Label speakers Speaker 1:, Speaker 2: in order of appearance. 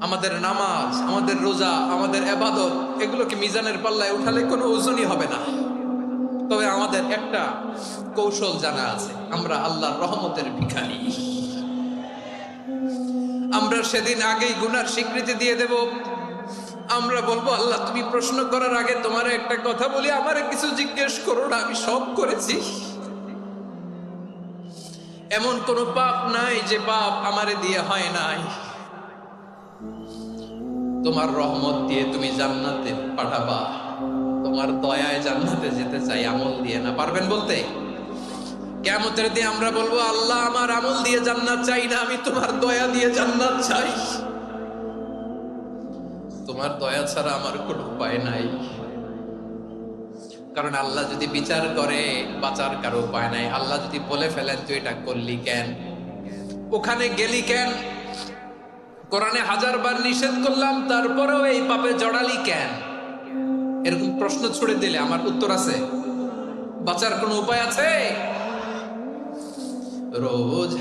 Speaker 1: আমাদের নামাজ, আমাদের রোজা, আমাদের ইবাদত এগুলোকে মিজানের পাল্লায় উঠালে কোনো ওজনই হবে না। তবে আমাদের একটা কৌশল জানা আছে, আমরা আল্লাহর রহমতের ভিখারি। আমরা সেদিন আগেই গুনার স্বীকৃতি দিয়ে দেব। আমরা বলবো, আল্লাহ তুমি প্রশ্ন করার আগে তোমার একটা কথা বলি, আমারে কিছু জিজ্ঞেস করো না, আমি সব করেছি। এমন কোন পাপ নাই যে পাপ আমারে দিয়ে হয় নাই। তোমার রহমত দিয়ে তুমি জান্নাতে পাঠাবা, তোমার দয়ায় জান্নাতে যেতে চাই, আমল দিয়ে না। পারবেন বলতে? কিয়ামতের দিন আমরা বলবো, আল্লাহ আমার আমল দিয়ে জান্নাত চাই না, আমি তোমার দয়া দিয়ে জান্নাত চাই। তোমার দয়া ছাড়া আমার কোনো উপায় নাই। কারণ আল্লাহ যদি বিচার করে, বাঁচার কারো উপায় নাই। আল্লাহ যদি বলে ফেলেন তুই এটা করলি কেন, ওখানে গেলি কেন, কোরআনে 1000 বার নিষেধ করলাম তারপরেও এই পাপে জড়ালি কেন, এরকম প্রশ্ন ছুড়ে দিলে আমার উত্তর আছে? বাঁচার কোনো উপায় আছে? রোজ